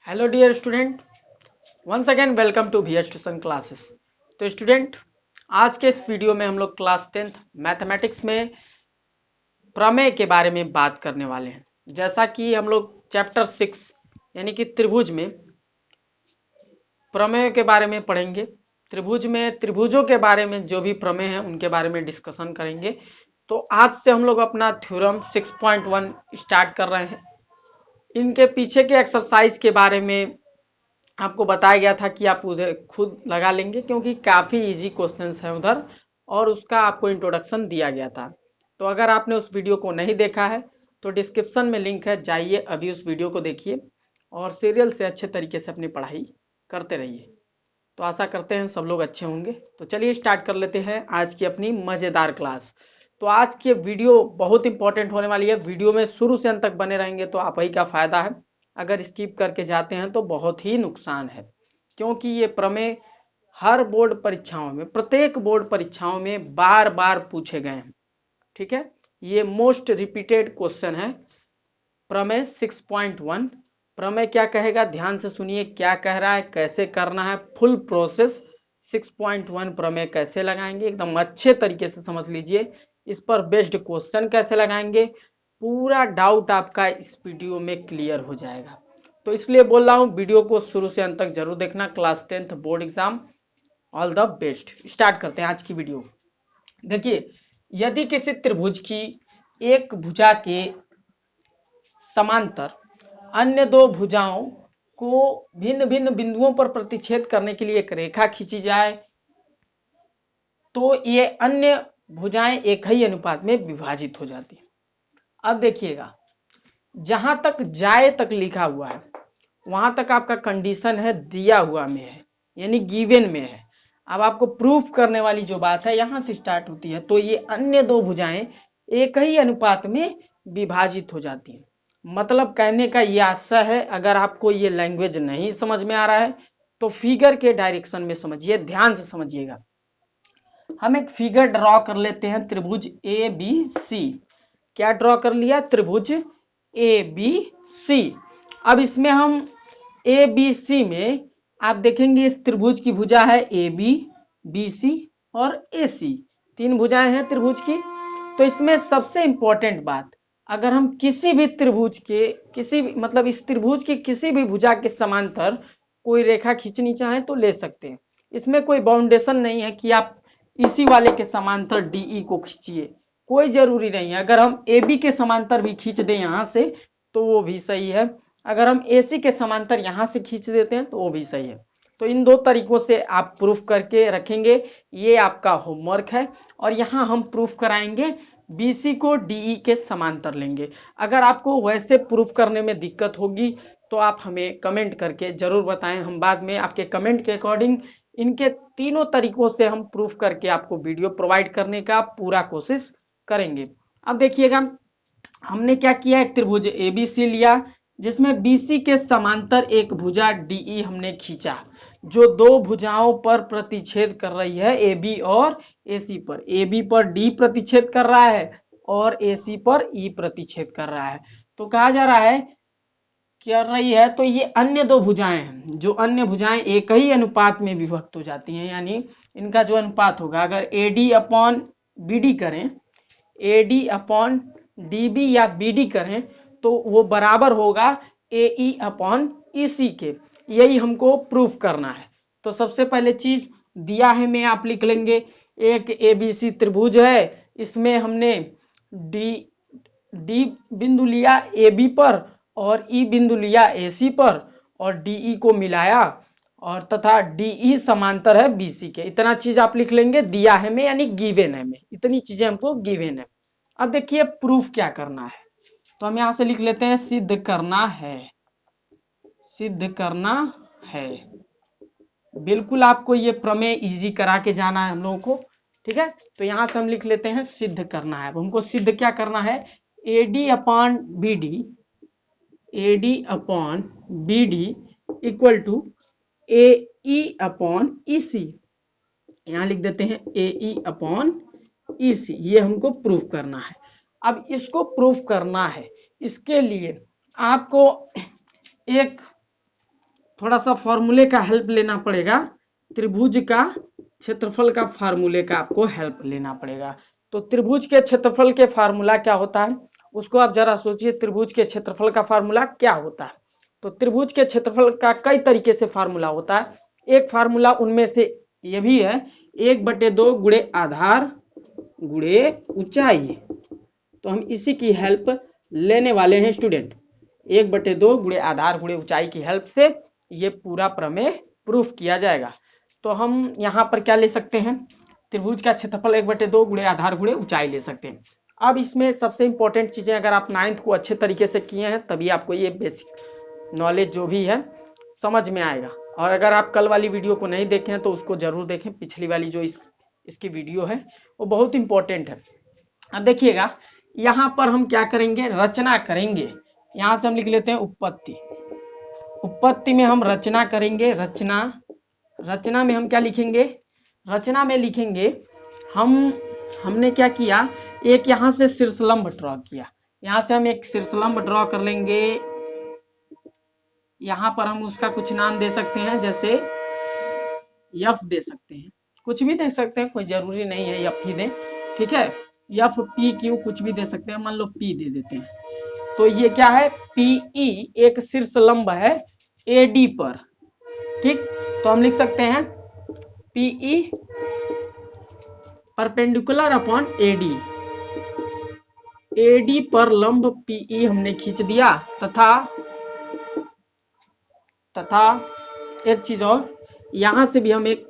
Hello dear student, once again welcome to VS tuition classes. तो student, आज के इस वीडियो में हम लोग क्लास 10th मैथमेटिक्स में प्रमेय के बारे में बात करने वाले हैं। जैसा कि हम लोग चैप्टर 6 यानी कि त्रिभुज में प्रमेय के बारे में पढ़ेंगे। त्रिभुज में त्रिभुजों के बारे में जो भी प्रमेय हैं उनके बारे में डिस्कशन करेंगे। तो आज से हम लोग अपना थ्योरम 6.1 स्टार्ट कर रहे हैं। इनके पीछे के एक्सरसाइज के बारे में आपको बताया गया था कि आप उधर खुद लगा लेंगे, क्योंकि काफ़ी इजी क्वेश्चंस हैं उधर, और उसका आपको इंट्रोडक्शन दिया गया था। तो अगर आपने उस वीडियो को नहीं देखा है तो डिस्क्रिप्शन में लिंक है, जाइए अभी उस वीडियो को देखिए और सीरियल से अच्छे तरीके से अपनी पढ़ाई करते रहिए। तो आशा करते हैं सब लोग अच्छे होंगे। तो चलिए स्टार्ट कर लेते हैं आज की अपनी मज़ेदार क्लास। तो आज की वीडियो बहुत इंपॉर्टेंट होने वाली है। वीडियो में शुरू से अंत तक बने रहेंगे तो आप ही का फायदा है। अगर स्किप करके जाते हैं तो बहुत ही नुकसान है, क्योंकि ये प्रमेय हर बोर्ड परीक्षाओं में, प्रत्येक बोर्ड परीक्षाओं में बार बार पूछे गए हैं। ठीक है, ये मोस्ट रिपीटेड क्वेश्चन है। प्रमेय 6.1। प्रमेय क्या कहेगा, ध्यान से सुनिए क्या कह रहा है, कैसे करना है, फुल प्रोसेस 6.1 प्रमेय कैसे लगाएंगे, एकदम अच्छे तरीके से समझ लीजिए। इस पर बेस्ड क्वेश्चन कैसे लगाएंगे, पूरा डाउट आपका इस वीडियो में क्लियर हो जाएगा। तो इसलिए बोल रहा हूँ वीडियो को शुरू से अंत तक जरूर देखना। Class 10th board exam, all the best. Start करते हैं आज की वीडियो। देखिए, यदि किसी त्रिभुज की एक भुजा के समांतर अन्य दो भुजाओं को भिन्न भिन्न बिंदुओं पर प्रतिच्छेद करने के लिए एक रेखा खींची जाए तो ये अन्य भुजाएं एक ही अनुपात में विभाजित हो जाती है। अब देखिएगा, जहां तक जाए तक लिखा हुआ है वहां तक आपका कंडीशन है दिया हुआ में है, यानी गिवन में है। अब आपको प्रूफ करने वाली जो बात है यहां से स्टार्ट होती है। तो ये अन्य दो भुजाएं एक ही अनुपात में विभाजित हो जाती हैं। मतलब कहने का ये आशा है, अगर आपको ये लैंग्वेज नहीं समझ में आ रहा है तो फिगर के डायरेक्शन में समझिए, ध्यान से समझिएगा। हम एक फिगर ड्रॉ कर लेते हैं, त्रिभुज ए बी सी। क्या ड्रॉ कर लिया, त्रिभुज ए बी सी। अब इसमें हम ए बी सी में आप देखेंगे इस त्रिभुज की भुजा है ए बी, बी सी और ए सी। तीन भुजाएं हैं त्रिभुज की। तो इसमें सबसे इंपॉर्टेंट बात, अगर हम किसी भी त्रिभुज के किसी भी मतलब इस त्रिभुज की किसी भी भुजा के समांतर कोई रेखा खींचनी चाहें तो ले सकते हैं। इसमें कोई बाउंडेशन नहीं है कि आप इसी वाले के समांतर डीई को खींचिए, कोई जरूरी नहीं है। अगर हम ए बी के समांतर भी खींच दें यहां से तो वो भी सही है। अगर हम ए सी के समांतर यहां से खींच देते हैं तो वो भी सही है। तो इन दो तरीकों से आप प्रूफ करके रखेंगे, ये आपका होमवर्क है। और यहाँ हम प्रूफ कराएंगे BC को DE के समांतर लेंगे। अगर आपको वैसे प्रूफ करने में दिक्कत होगी तो आप हमें कमेंट करके जरूर बताएं। हम बाद में आपके कमेंट के अकॉर्डिंग इनके तीनों तरीकों से हम प्रूफ करके आपको वीडियो प्रोवाइड करने का पूरा कोशिश करेंगे। अब देखिएगा, हमने क्या किया, एक त्रिभुज ABC लिया जिसमें BC के समांतर एक भुजा DE हमने खींचा, जो दो भुजाओं पर प्रतिच्छेद कर रही है, AB और AC पर। AB पर D प्रतिच्छेद कर रहा है और AC पर E प्रतिच्छेद कर रहा है। तो कहा जा रहा है कर रही है, तो ये अन्य दो भुजाएं हैं, जो अन्य भुजाएं एक ही अनुपात में विभक्त हो जाती हैं। यानी इनका जो अनुपात होगा, अगर AD अपॉन BD करें, AD अपॉन DB या BD करें तो वो बराबर होगा AE अपॉन EC के। यही हमको प्रूफ करना है। तो सबसे पहले चीज दिया है में आप लिख लेंगे, एक ABC त्रिभुज है, इसमें हमने D बिंदु लिया AB पर और E बिंदु लिया AC पर और DE को मिलाया और तथा DE समांतर है BC के। इतना चीज आप लिख लेंगे, दिया है में यानी गिवन है में, इतनी चीजें हमको गिवन है। अब देखिए प्रूफ क्या करना है, तो हम यहां से लिख लेते हैं सिद्ध करना है, सिद्ध करना है। बिल्कुल आपको ये प्रमेय इजी करा के जाना है हम लोगों को। ठीक है, तो यहां से हम लिख लेते हैं सिद्ध करना है। हमको सिद्ध क्या करना है, AD upon BD, AD upon BD equal to AE upon EC। यहां लिख देते हैं AE अपॉन EC। ये हमको प्रूफ करना है। अब इसको प्रूफ करना है, इसके लिए आपको एक थोड़ा सा फॉर्मूले का हेल्प लेना पड़ेगा। त्रिभुज का क्षेत्रफल का फार्मूले का आपको हेल्प लेना पड़ेगा। तो त्रिभुज के क्षेत्रफल के फार्मूला क्या होता है उसको आप जरा सोचिए। त्रिभुज के क्षेत्रफल का फार्मूला क्या होता है? तो त्रिभुज के क्षेत्रफल का कई तरीके से फार्मूला होता है। एक फार्मूला उनमें से ये भी है, 1/2 गुणे आधार गुणे ऊंचाई। तो हम इसी की हेल्प लेने वाले हैं स्टूडेंट। 1/2 गुणे आधार गुणे ऊंचाई की हेल्प से ये पूरा प्रमेय प्रूफ किया जाएगा। तो हम यहाँ पर क्या ले सकते हैं? त्रिभुज का क्षेत्रफल 1/2 गुणे आधार गुणे ऊंचाई ले सकते हैं। अब इसमें सबसे इंपॉर्टेंट चीजें, अगर आप 9th को अच्छे तरीके से किए हैं तभी आपको ये बेसिक नॉलेज जो भी है समझ में आएगा। और अगर आप कल वाली वीडियो को नहीं देखे हैं तो उसको जरूर देखें। पिछली वाली जो इसकी वीडियो है वो बहुत इंपॉर्टेंट है। अब देखिएगा यहाँ पर हम क्या करेंगे, रचना करेंगे। यहाँ से हम लिख लेते हैं उत्पत्ति। उत्पत्ति में हम रचना करेंगे। रचना में हम क्या लिखेंगे? रचना में लिखेंगे हमने क्या किया, एक यहाँ से शीर्षलंब ड्रॉ किया। यहाँ से हम एक शीर्षलंब ड्रॉ कर लेंगे। यहाँ पर हम उसका कुछ नाम दे सकते हैं, जैसे यफ दे सकते हैं, कुछ भी दे सकते हैं, कोई जरूरी नहीं है यफ ही दें, ठीक है। यफ पी क्यू कुछ भी दे सकते हैं, मान लो पी दे देते हैं। तो ये क्या है? पीई एक शीर्षलंब है एडी पर, ठीक। तो हम लिख सकते हैं PE perpendicular upon AD. AD पर लंब पीई हमने खींच दिया, तथा एक चीज और, यहां से भी हम एक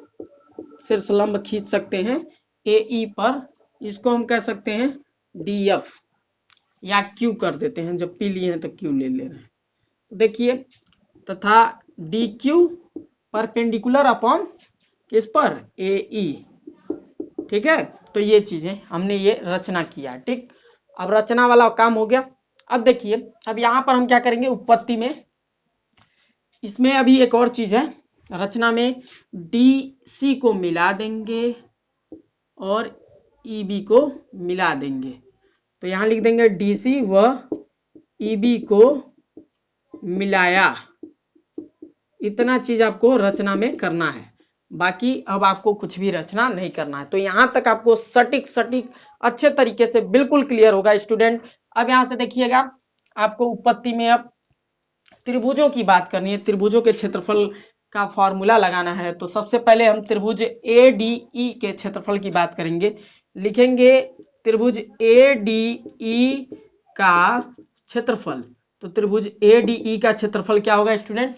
शीर्षलंब खींच सकते हैं एई पर। इसको हम कह सकते हैं डीएफ, या क्यू कर देते हैं, जब पी लिए हैं तो क्यू ले रहे हैं। तो देखिए, तथा डी क्यू परपेंडिकुलर अपॉन किस पर? एई, ठीक है। तो ये चीजें हमने ये रचना किया, ठीक। अब रचना वाला काम हो गया। अब देखिए, अब यहां पर हम क्या करेंगे उत्पत्ति में, इसमें अभी एक और चीज है। रचना में डी सी को मिला देंगे और ईबी को मिला देंगे। तो यहां लिख देंगे डीसी व ईबी को मिलाया। इतना चीज आपको रचना में करना है, बाकी अब आपको कुछ भी रचना नहीं करना है। तो यहां तक आपको सटीक अच्छे तरीके से बिल्कुल क्लियर होगा स्टूडेंट। अब यहां से देखिएगा, आपको उत्पत्ति में अब त्रिभुजों की बात करनी है, त्रिभुजों के क्षेत्रफल का फॉर्मूला लगाना है। तो सबसे पहले हम त्रिभुज एडीई के क्षेत्रफल की बात करेंगे। लिखेंगे त्रिभुज एडीई का क्षेत्रफल। तो त्रिभुज एडीई का क्षेत्रफल क्या होगा स्टूडेंट?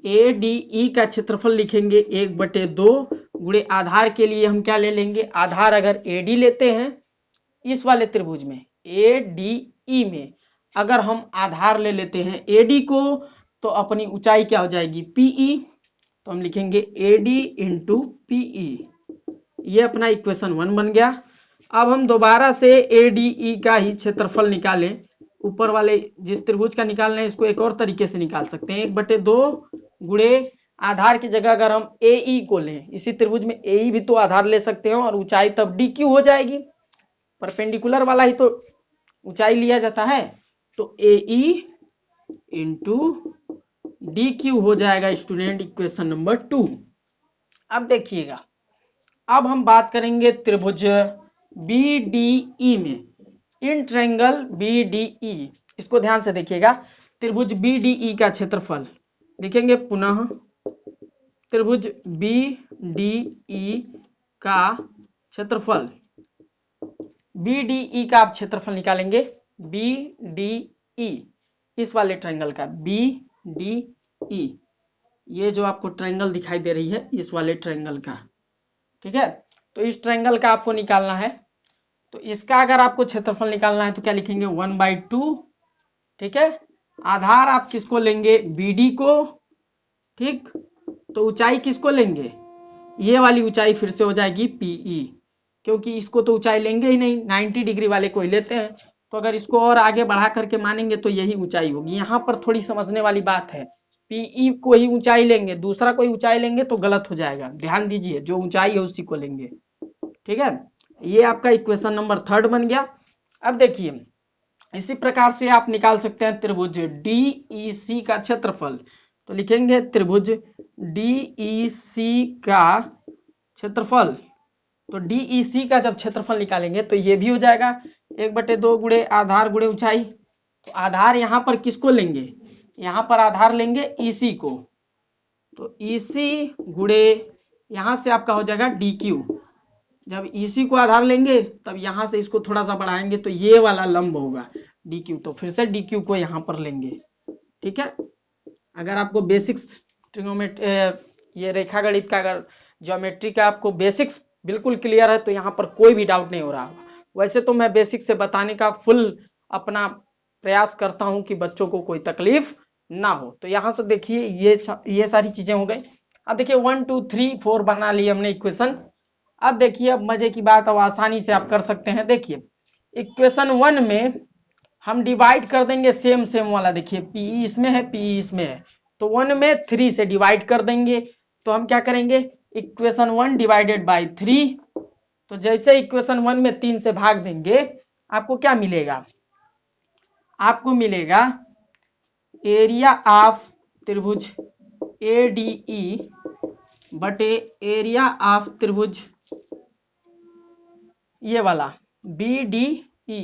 एडीई का क्षेत्रफल लिखेंगे 1/2 गुणे आधार के लिए हम क्या ले लेंगे? आधार अगर एडी लेते हैं इस वाले त्रिभुज में, एडीई में अगर हम आधार ले लेते हैं एडी को, तो अपनी ऊंचाई क्या हो जाएगी? पीई। तो हम लिखेंगे एडी इंटू पीई। ये अपना इक्वेशन 1 बन गया। अब हम दोबारा से एडीई का ही क्षेत्रफल निकालें। ऊपर वाले जिस त्रिभुज का निकालना है इसको एक और तरीके से निकाल सकते हैं। 1/2 गुणे आधार की जगह अगर हम एई को लें, इसी त्रिभुज में एई भी तो आधार ले सकते हैं, और ऊंचाई तब डी क्यू हो जाएगी। परपेंडिकुलर वाला ही तो ऊंचाई लिया जाता है। तो एई इंटू डी क्यू हो जाएगा स्टूडेंट इक्वेशन नंबर 2। अब देखिएगा, अब हम बात करेंगे त्रिभुज बीडीई में। इन ट्रायंगल बीडीई, इसको ध्यान से देखिएगा। त्रिभुज बीडीई का क्षेत्रफल लिखेंगे पुनः। त्रिभुज बीडीई का क्षेत्रफल, बीडीई का आप क्षेत्रफल निकालेंगे। बीडीई इस वाले ट्रायंगल का, बीडीई ये जो आपको ट्रायंगल दिखाई दे रही है इस वाले ट्रायंगल का, ठीक है। तो इस ट्रायंगल का आपको निकालना है। तो इसका अगर आपको क्षेत्रफल निकालना है तो क्या लिखेंगे? 1/2, ठीक है। आधार आप किसको लेंगे? बीडी को, ठीक। तो ऊंचाई किसको लेंगे? ये वाली ऊंचाई फिर से हो जाएगी पीई, क्योंकि इसको तो ऊंचाई लेंगे ही नहीं, 90 डिग्री वाले को ही लेते हैं। तो अगर इसको और आगे बढ़ा करके मानेंगे तो यही ऊंचाई होगी। यहाँ पर थोड़ी समझने वाली बात है, पीई को ही ऊंचाई लेंगे, दूसरा कोई ऊंचाई लेंगे तो गलत हो जाएगा। ध्यान दीजिए, जो ऊंचाई है उसी को लेंगे, ठीक है। ये आपका इक्वेशन नंबर 3 बन गया। अब देखिए, इसी प्रकार से आप निकाल सकते हैं त्रिभुज DEC का क्षेत्रफल। तो लिखेंगे त्रिभुज DEC का क्षेत्रफल। तो DEC का जब क्षेत्रफल निकालेंगे तो ये भी हो जाएगा 1/2 गुणे आधार गुणे ऊंचाई। तो आधार यहाँ पर किसको लेंगे, यहाँ पर आधार लेंगे EC को। तो EC गुणे यहाँ से आपका हो जाएगा DQ। जब EC को आधार लेंगे तब यहाँ से इसको थोड़ा सा बढ़ाएंगे तो ये वाला लंब होगा DQ। तो फिर से DQ को यहाँ पर लेंगे। ठीक है, अगर आपको बेसिक्स ट्रिग्नोमेट्री ये रेखा गणित का अगर ज्योमेट्री का आपको बेसिक्स बिल्कुल क्लियर है तो यहाँ पर कोई भी डाउट नहीं हो रहा होगा। वैसे तो मैं बेसिक से बताने का फुल अपना प्रयास करता हूँ कि बच्चों को कोई तकलीफ ना हो। तो यहाँ से देखिए ये सारी चीजें हो गई। अब देखिए 1 2 3 4 बना लिए हमने इक्वेशन। अब देखिए अब मजे की बात, अब आसानी से आप कर सकते हैं। देखिए इक्वेशन 1 में हम डिवाइड कर देंगे सेम वाला। देखिए PE इसमें है, PE इसमें है, तो 1 में 3 से डिवाइड कर देंगे। तो हम क्या करेंगे, इक्वेशन 1 डिवाइडेड बाय 3। तो जैसे इक्वेशन 1 में 3 से भाग देंगे आपको क्या मिलेगा, आपको मिलेगा एरिया ऑफ त्रिभुज ADE बटे एरिया ऑफ त्रिभुज ये वाला BDE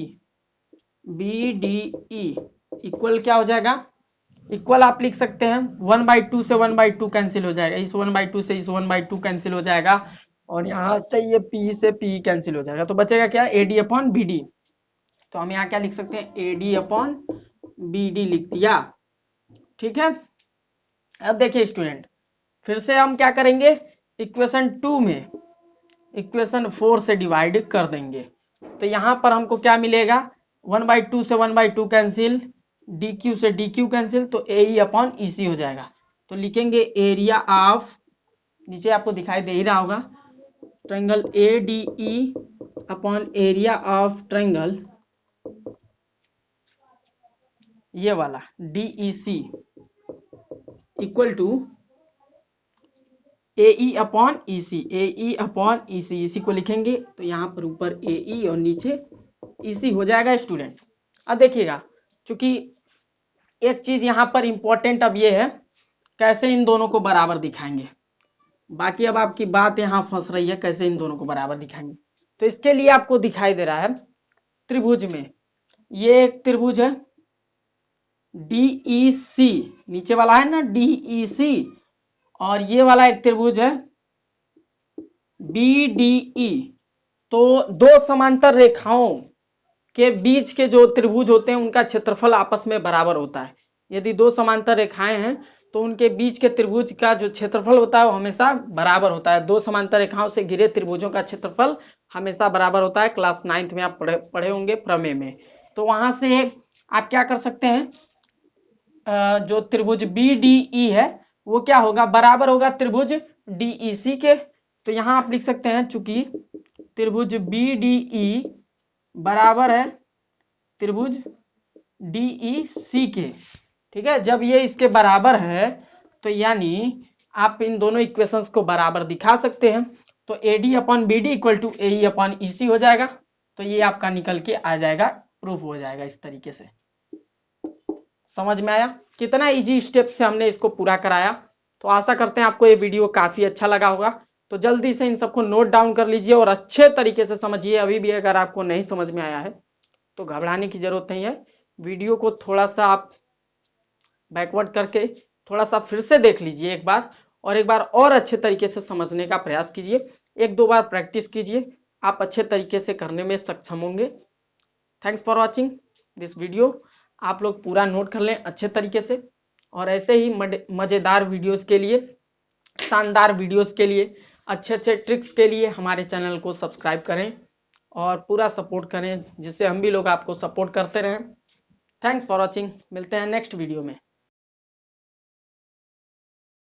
इक्वल क्या हो जाएगा, इक्वल आप लिख सकते हैं 1/2 से 1/2 कैंसिल हो जाएगा, इस 1/2 से इस 1/2 कैंसिल हो जाएगा, और यहाँ से ये PE से PE कैंसिल हो जाएगा। तो बचेगा क्या, AD अपॉन BD। तो हम यहाँ क्या लिख सकते हैं, AD अपॉन BD लिख दिया। ठीक है, अब देखिए स्टूडेंट फिर से हम क्या करेंगे, इक्वेशन 2 में इक्वेशन 4 से डिवाइड कर देंगे। तो यहाँ पर हमको क्या मिलेगा, 1/2 से 1/2 कैंसिल, DQ से DQ कैंसिल, तो AE अपॉन EC हो जाएगा। तो लिखेंगे एरिया ऑफ, नीचे आपको दिखाई दे ही रहा होगा, triangle ADE upon area of triangle ये वाला DEC equal to AE upon EC, AE upon EC, इसी को लिखेंगे। तो यहाँ पर ऊपर AE और नीचे EC हो जाएगा स्टूडेंट। अब देखिएगा चूंकि एक चीज यहाँ पर इंपॉर्टेंट अब ये है कैसे इन दोनों को बराबर दिखाएंगे। बाकी अब आपकी बात यहाँ फंस रही है कैसे इन दोनों को बराबर दिखाएंगे। तो इसके लिए आपको दिखाई दे रहा है त्रिभुज में ये एक त्रिभुज है DEC, नीचे वाला है ना DEC, और ये वाला एक त्रिभुज है BDE। तो दो समांतर रेखाओं के बीच के जो त्रिभुज होते हैं उनका क्षेत्रफल आपस में बराबर होता है। यदि दो समांतर रेखाएं हैं तो उनके बीच के त्रिभुज का जो क्षेत्रफल होता है वो हमेशा बराबर होता है। दो समांतर रेखाओं से घिरे त्रिभुजों का क्षेत्रफल हमेशा बराबर होता है। क्लास 9th में आप पढ़े होंगे प्रमेय में। तो वहां से आप क्या कर सकते हैं, जो त्रिभुज BDE है वो क्या होगा, बराबर होगा त्रिभुज DEC के। तो यहां आप लिख सकते हैं चूंकि त्रिभुज BDE बराबर है त्रिभुज DEC के। ठीक है, जब ये इसके बराबर है तो यानी आप इन दोनों इक्वेशंस को बराबर दिखा सकते हैं। तो AD upon BD equal to AE upon EC हो जाएगा। तो ये आपका निकल के आ जाएगा, प्रूफ हो जाएगा इस तरीके से। समझ में आया कितना इजी स्टेप से हमने इसको पूरा कराया। तो आशा करते हैं आपको ये वीडियो काफी अच्छा लगा होगा। तो जल्दी से इन सबको नोट डाउन कर लीजिए और अच्छे तरीके से समझिए। अभी भी अगर आपको नहीं समझ में आया है तो घबराने की जरूरत नहीं है। वीडियो को थोड़ा सा आप बैकवर्ड करके थोड़ा सा फिर से देख लीजिए एक बार, और एक बार और अच्छे तरीके से समझने का प्रयास कीजिए। 1-2 बार प्रैक्टिस कीजिए, आप अच्छे तरीके से करने में सक्षम होंगे। Thanks for watching this video. आप लोग पूरा नोट कर लें अच्छे तरीके से, और ऐसे ही मजेदार वीडियोस के लिए, शानदार वीडियोस के लिए, अच्छे अच्छे ट्रिक्स के लिए हमारे चैनल को सब्सक्राइब करें और पूरा सपोर्ट करें, जिससे हम भी लोग आपको सपोर्ट करते रहें। थैंक्स फॉर वॉचिंग, मिलते हैं नेक्स्ट वीडियो में।